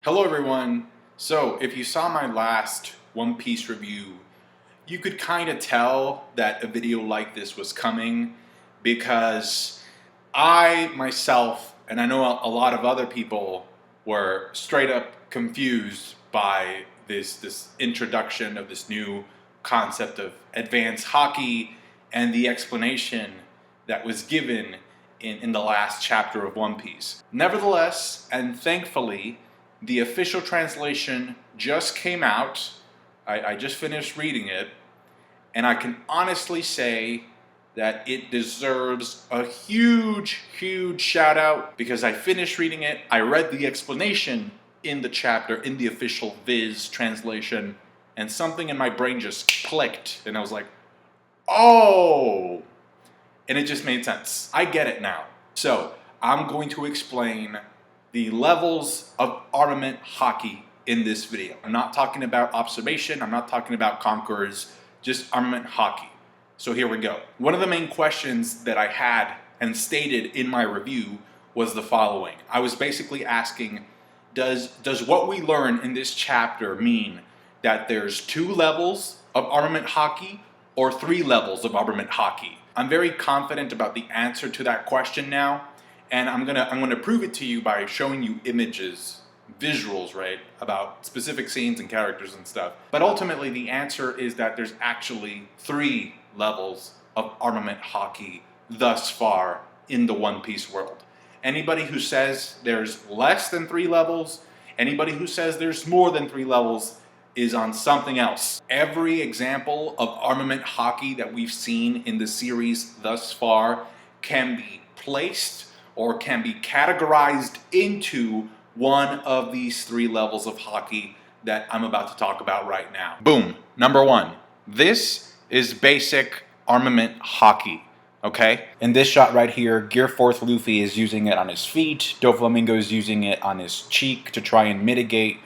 Hello everyone. So if you saw my last One Piece review, you could kind of tell that a video like this was coming because I myself, and I know a lot of other people, were straight up confused by this introduction of this new concept of advanced hockey and the explanation that was given in the last chapter of One Piece. Nevertheless, and thankfully, the official translation just came out. I just finished reading it, and I can honestly say that it deserves a huge shout out because I finished reading it, I read the explanation in the chapter, in the official Viz translation, and something in my brain just clicked, and I was like, oh! And it just made sense. I get it now. So, I'm going to explain the levels of armament haki in this video. I'm not talking about observation, I'm not talking about conquerors, just armament haki. So here we go. One of the main questions that I had and stated in my review was the following. I was basically asking, does what we learn in this chapter mean that there's 2 levels of armament haki or 3 levels of armament haki? I'm very confident about the answer to that question now, and I'm gonna prove it to you by showing you images, visuals, right, about specific scenes and characters and stuff. But ultimately the answer is that there's actually 3 levels of armament haki thus far in the One Piece world. Anybody who says there's less than 3 levels, anybody who says there's more than 3 levels is on something else. Every example of armament haki that we've seen in the series thus far can be placed or can be categorized into one of these 3 levels of haki that I'm about to talk about right now. Boom. Number 1. This is basic armament haki. Okay? In this shot right here, Gear 4th Luffy is using it on his feet. Doflamingo is using it on his cheek to try and mitigate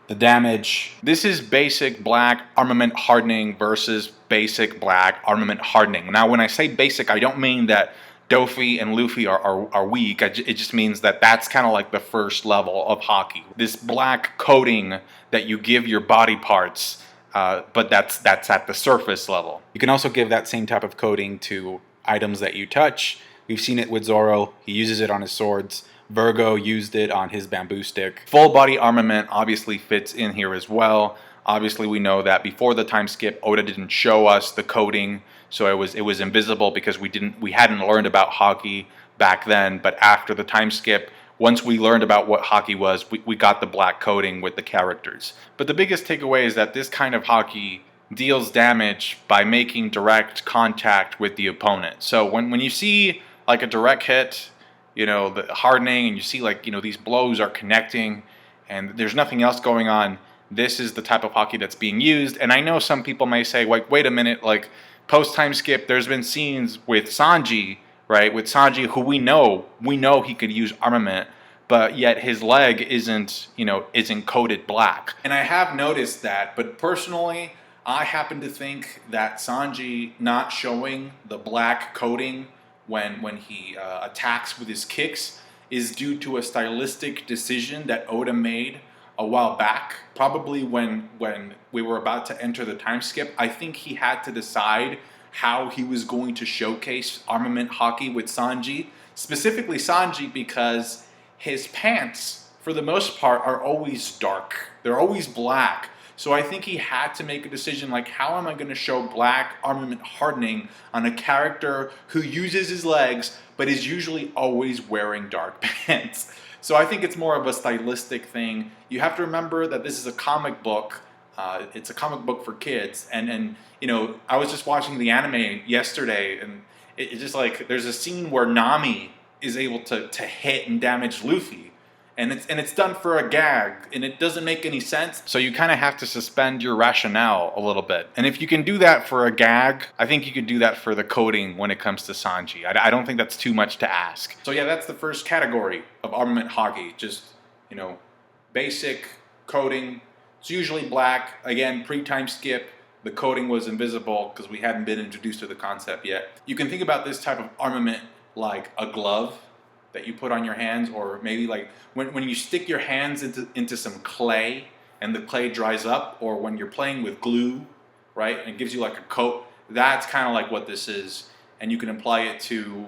the damage. This is basic black armament hardening versus basic black armament hardening. Now when I say basic, I don't mean that Dofi and Luffy are weak. It just means that that's kind of like the first level of haki. This black coating that you give your body parts, but that's at the surface level. You can also give that same type of coating to items that you touch. We've seen it with Zoro. He uses it on his swords. Virgo used it on his bamboo stick. Full body armament obviously fits in here as well. Obviously we know that before the time skip, Oda didn't show us the coating, so it was invisible because we hadn't learned about haki back then. But after the time skip, once we learned about what haki was, we got the black coating with the characters. But the biggest takeaway is that this kind of haki deals damage by making direct contact with the opponent. So when you see like a direct hit, you know, the hardening, and you see like, you know, these blows are connecting and there's nothing else going on, this is the type of haki that's being used. And I know some people may say, like, wait a minute, like post-time skip, there's been scenes with Sanji, right? With Sanji, who we know he could use armament, but yet his leg isn't coated black. And I have noticed that, but personally, I happen to think that Sanji not showing the black coating when he attacks with his kicks is due to a stylistic decision that Oda made a while back, probably when we were about to enter the time skip. I think he had to decide how he was going to showcase armament haki with Sanji, specifically Sanji, because his pants, for the most part, are always dark. They're always black. So I think he had to make a decision like, how am I going to show black armament hardening on a character who uses his legs but is usually always wearing dark pants? So I think it's more of a stylistic thing. You have to remember that this is a comic book. It's a comic book for kids. And you know, I was just watching the anime yesterday, and it's just like there's a scene where Nami is able to hit and damage Luffy. And it's done for a gag, and it doesn't make any sense. So you kind of have to suspend your rationale a little bit. And if you can do that for a gag, I think you could do that for the coding when it comes to Sanji. I don't think that's too much to ask. So yeah, that's the first category of armament haki. Just, you know, basic coding. It's usually black. Again, pre-time skip, the coding was invisible because we hadn't been introduced to the concept yet. You can think about this type of armament like a glove. that you put on your hands, or maybe like when you stick your hands into some clay and the clay dries up, or when you're playing with glue, right, and it gives you like a coat. That's kind of like what this is, and you can apply it to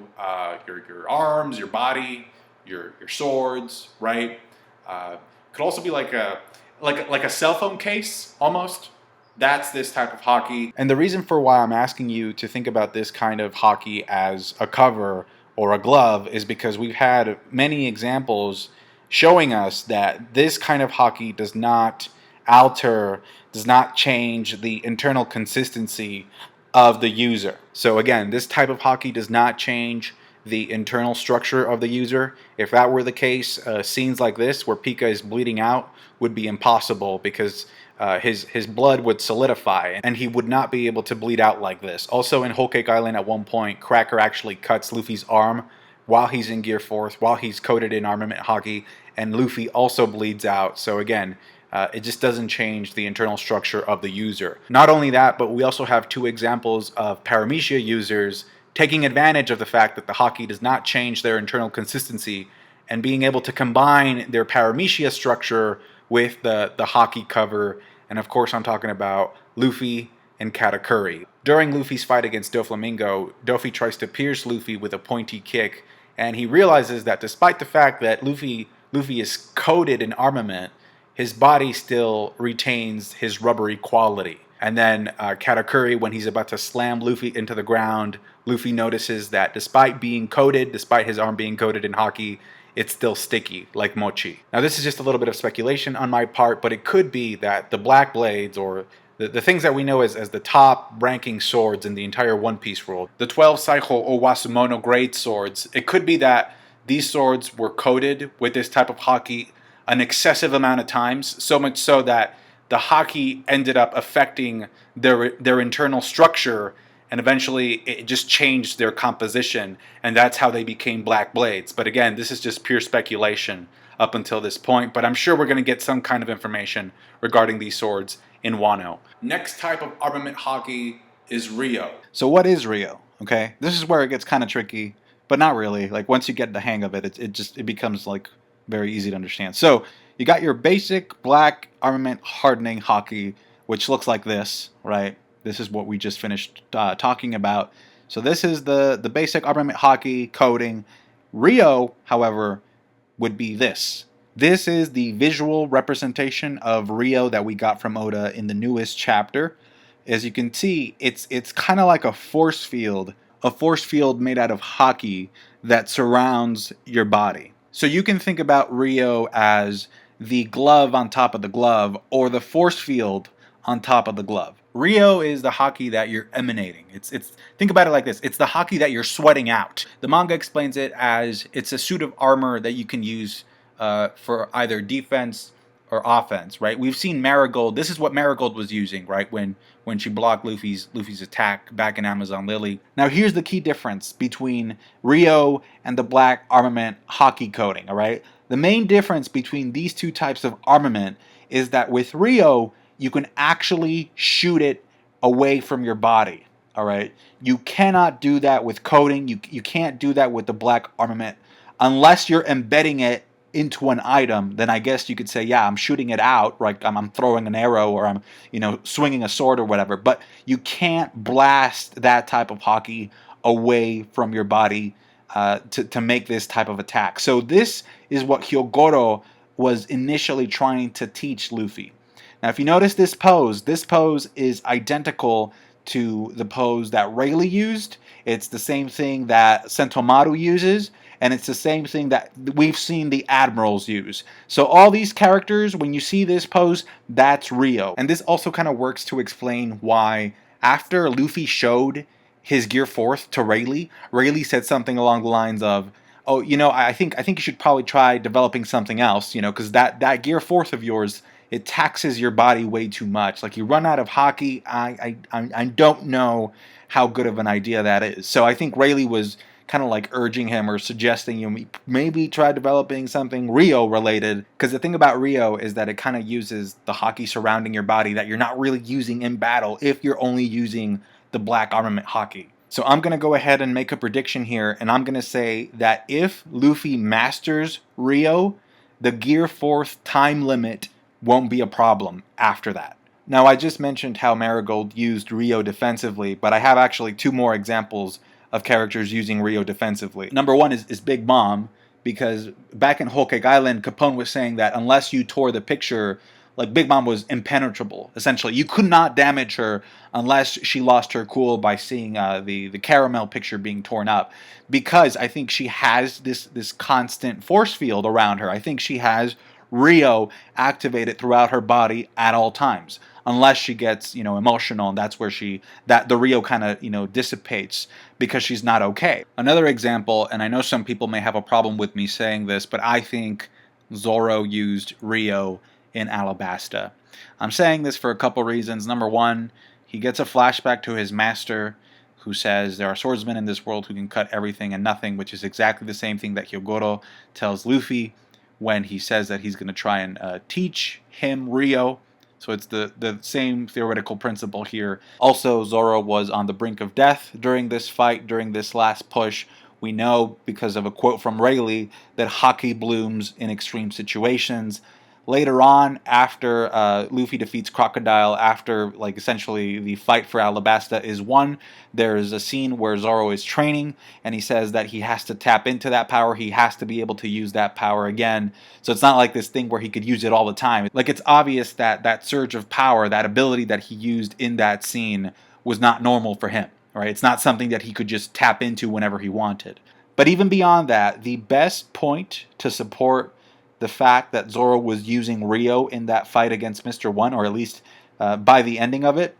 your arms, your body, your swords, right? Could also be like a cell phone case almost. That's this type of Haki. And the reason for why I'm asking you to think about this kind of Haki as a cover or a glove is because we've had many examples showing us that this kind of Haki does not alter, does not change the internal consistency of the user. So again, this type of Haki does not change the internal structure of the user. If that were the case, scenes like this where Pika is bleeding out would be impossible because his blood would solidify and he would not be able to bleed out like this. Also in Whole Cake Island at one point, Cracker actually cuts Luffy's arm while he's in Gear 4th, while he's coated in Armament Haki, and Luffy also bleeds out. So again, it just doesn't change the internal structure of the user. Not only that, but we also have two examples of Paramecia users taking advantage of the fact that the Haki does not change their internal consistency and being able to combine their Paramecia structure with the Haki cover. And of course I'm talking about Luffy and Katakuri. During Luffy's fight against Doflamingo, Dofi tries to pierce Luffy with a pointy kick, and he realizes that despite the fact that Luffy is coated in armament, his body still retains his rubbery quality. And then Katakuri, when he's about to slam Luffy into the ground, Luffy notices that despite being coated, despite his arm being coated in Haki, it's still sticky, like mochi. Now this is just a little bit of speculation on my part, but it could be that the Black Blades, or the things that we know as the top ranking swords in the entire One Piece world, the 12 Saiho Owasumono grade swords, it could be that these swords were coated with this type of Haki an excessive amount of times, so much so that the Haki ended up affecting their internal structure, and eventually it just changed their composition, and that's how they became Black Blades. But again, this is just pure speculation up until this point, but I'm sure we're going to get some kind of information regarding these swords in Wano. Next type of armament Haki is Ryuo. So what is Ryuo? Okay, this is where it gets kind of tricky, but not really. Like once you get the hang of it, it becomes like very easy to understand. So you got your basic black armament hardening Haki, which looks like this, right? This is what we just finished talking about. So this is the basic armament Haki coating. Ryuo, however, would be this. This is the visual representation of Ryuo that we got from Oda in the newest chapter. As you can see, it's kind of like a force field made out of Haki that surrounds your body. So you can think about Ryuo as the glove on top of the glove, or the force field on top of the glove. Ryuo is the Haki that you're emanating. It's think about it like this. It's the Haki that you're sweating out. The manga explains it as it's a suit of armor that you can use for either defense or offense, right? We've seen Marigold. This is what Marigold was using, right? When she blocked Luffy's attack back in Amazon Lily. Now here's the key difference between Ryuo and the black armament Haki coating, all right? The main difference between these two types of armament is that with Ryuo, you can actually shoot it away from your body, all right? You cannot do that with coating. You can't do that with the black armament unless you're embedding it into an item. Then I guess you could say, yeah, I'm shooting it out, right? I'm throwing an arrow, or I'm, swinging a sword or whatever. But you can't blast that type of Haki away from your body to make this type of attack. So this is what Hyogoro was initially trying to teach Luffy. Now, if you notice this pose is identical to the pose that Rayleigh used. It's the same thing that Sentomaru uses, and it's the same thing that we've seen the admirals use. So all these characters, when you see this pose, that's Ryuo. And this also kind of works to explain why after Luffy showed his Gear 4th to Rayleigh said something along the lines of, oh, I think you should probably try developing something else, because that Gear 4th of yours, it taxes your body way too much. Like, you run out of Haki. I don't know how good of an idea that is. So I think Rayleigh was kind of like urging him or suggesting you maybe try developing something Ryuo related. Because the thing about Ryuo is that it kind of uses the Haki surrounding your body that you're not really using in battle if you're only using the black armament Haki. So I'm going to go ahead and make a prediction here, and I'm going to say that if Luffy masters Ryuo, the Gear Force time limit won't be a problem after that. Now, I just mentioned how Marigold used Ryuo defensively, but I have actually two more examples of characters using Ryuo defensively. Number one is Big Mom, because back in Whole Cake Island, Capone was saying that unless you tore the picture, like Big Mom was impenetrable. Essentially, you could not damage her unless she lost her cool by seeing the caramel picture being torn up. Because I think she has this constant force field around her. I think she has Ryuo activated throughout her body at all times, unless she gets emotional, and that's where the Ryuo kind of dissipates because she's not okay. Another example, and I know some people may have a problem with me saying this, but I think Zoro used Ryuo in Alabasta. I'm saying this for a couple reasons. Number one, he gets a flashback to his master, who says there are swordsmen in this world who can cut everything and nothing, which is exactly the same thing that Hyogoro tells Luffy when he says that he's going to try and teach him Ryuo. So it's the same theoretical principle here. Also, Zoro was on the brink of death during this fight, during this last push. We know, because of a quote from Rayleigh, that Haki blooms in extreme situations. Later on, after Luffy defeats Crocodile, after essentially the fight for Alabasta is won, there's a scene where Zoro is training, and he says that he has to tap into that power. He has to be able to use that power again. So it's not like this thing where he could use it all the time. Like, it's obvious that that surge of power, that ability that he used in that scene, was not normal for him. Right? It's not something that he could just tap into whenever he wanted. But even beyond that, the best point to support the fact that Zoro was using Ryuo in that fight against Mr. One, or at least by the ending of it,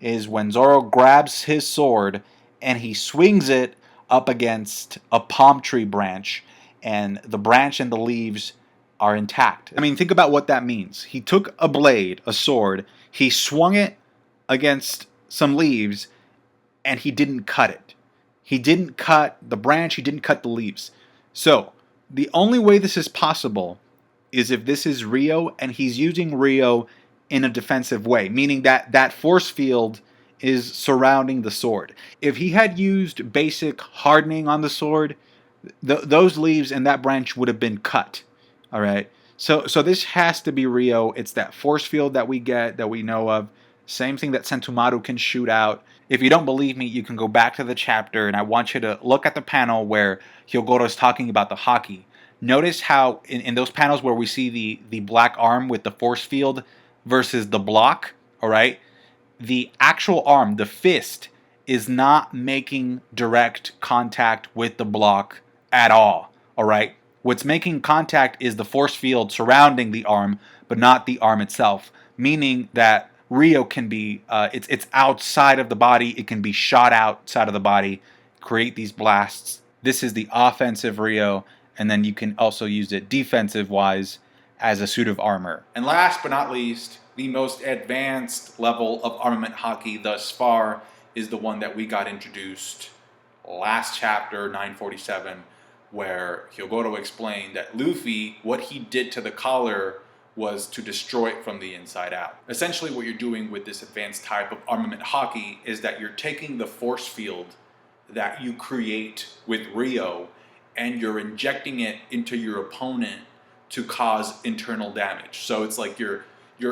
is when Zoro grabs his sword and he swings it up against a palm tree branch, and the branch and the leaves are intact. I mean, think about what that means. He took a blade, a sword, he swung it against some leaves, and he didn't cut it. He didn't cut the branch, he didn't cut the leaves. So, the only way this is possible is if this is Ryuo and he's using Ryuo in a defensive way, meaning that that force field is surrounding the sword. If he had used basic hardening on the sword, those leaves and that branch would have been cut. All right. So this has to be Ryuo. It's that force field that we get, that we know of. Same thing that Sentomaru can shoot out. If you don't believe me, you can go back to the chapter, and I want you to look at the panel where Hyogoro is talking about the Haki. Notice how in those panels where we see the black arm with the force field versus the block, all right, the actual arm, the fist, is not making direct contact with the block at all right? What's making contact is the force field surrounding the arm, but not the arm itself, meaning that Ryuo can be, it's outside of the body, it can be shot outside of the body, create these blasts. This is the offensive Ryuo, and then you can also use it defensive-wise as a suit of armor. And last but not least, the most advanced level of armament Haki thus far is the one that we got introduced last chapter, 947, where Hyogoro explained that Luffy, what he did to the collar was to destroy it from the inside out. Essentially what you're doing with this advanced type of armament Haki is that you're taking the force field that you create with Ryuo and you're injecting it into your opponent to cause internal damage. So it's like you're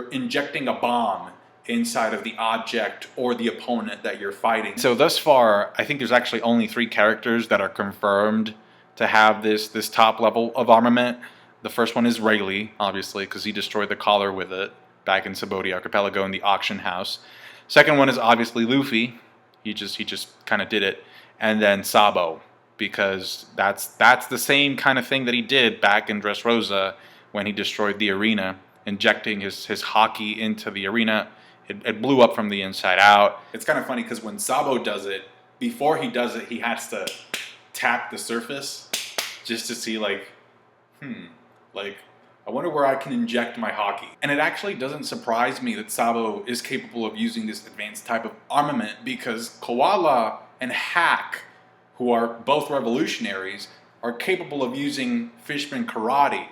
injecting a bomb inside of the object or the opponent that you're fighting. So thus far, I think there's actually only 3 characters that are confirmed to have this top level of armament. The first one is Rayleigh, obviously, because he destroyed the collar with it back in Sabaody Archipelago in the auction house. Second one is obviously Luffy. He just kind of did it. And then Sabo, because that's the same kind of thing that he did back in Dressrosa when he destroyed the arena, injecting his Haki into the arena. It blew up from the inside out. It's kind of funny because when Sabo does it, before he does it, he has to tap the surface just to see I wonder where I can inject my Haki. And it actually doesn't surprise me that Sabo is capable of using this advanced type of armament, because Koala and Hack, who are both revolutionaries, are capable of using Fishman Karate.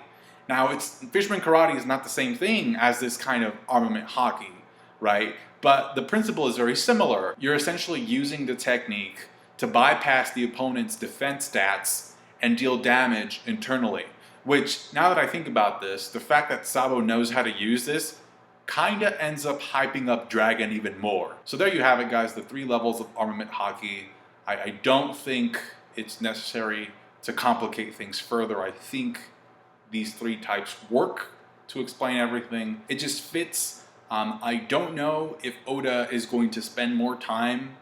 Now, Fishman Karate is not the same thing as this kind of armament Haki, right? But the principle is very similar. You're essentially using the technique to bypass the opponent's defense stats and deal damage internally. Which, now that I think about this, the fact that Sabo knows how to use this kinda ends up hyping up Dragon even more. So there you have it, guys, the 3 levels of Armament Haki. I don't think it's necessary to complicate things further. I think these 3 types work to explain everything. It just fits. I don't know if Oda is going to spend more time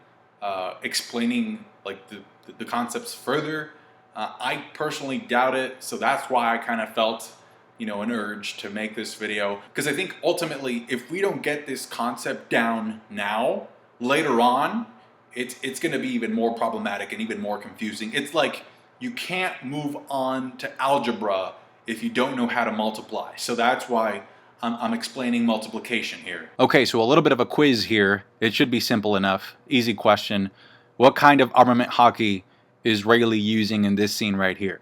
explaining like the concepts further. I personally doubt it, so that's why I kind of felt, you know, an urge to make this video, because I think ultimately if we don't get this concept down now, later on it's going to be even more problematic and even more confusing. It's like you can't move on to algebra if you don't know how to multiply. So that's why I'm explaining multiplication here. Okay, so a little bit of a quiz here. It should be simple enough. Easy question. What kind of armament haki is Rayleigh using in this scene right here?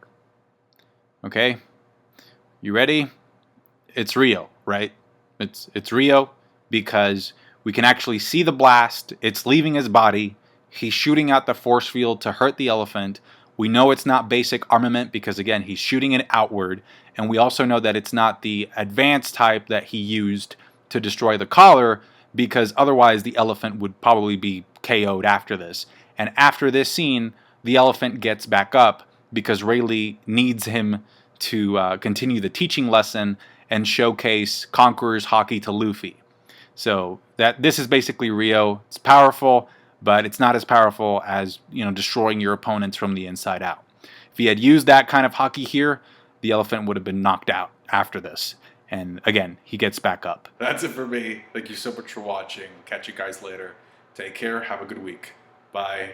Okay, you ready? It's Ryuo, right? It's Ryuo because we can actually see the blast. It's leaving his body. He's shooting out the force field to hurt the elephant. We know it's not basic armament because, again, he's shooting it outward. And we also know that it's not the advanced type that he used to destroy the collar, because otherwise the elephant would probably be KO'd after this. And after this scene, the elephant gets back up because Rayleigh needs him to continue the teaching lesson and showcase Conqueror's Haki to Luffy. So this is basically Ryuo. It's powerful, but it's not as powerful as, you know, destroying your opponents from the inside out. If he had used that kind of haki here, the elephant would have been knocked out after this. And again, he gets back up. That's it for me. Thank you so much for watching. Catch you guys later. Take care. Have a good week. Bye.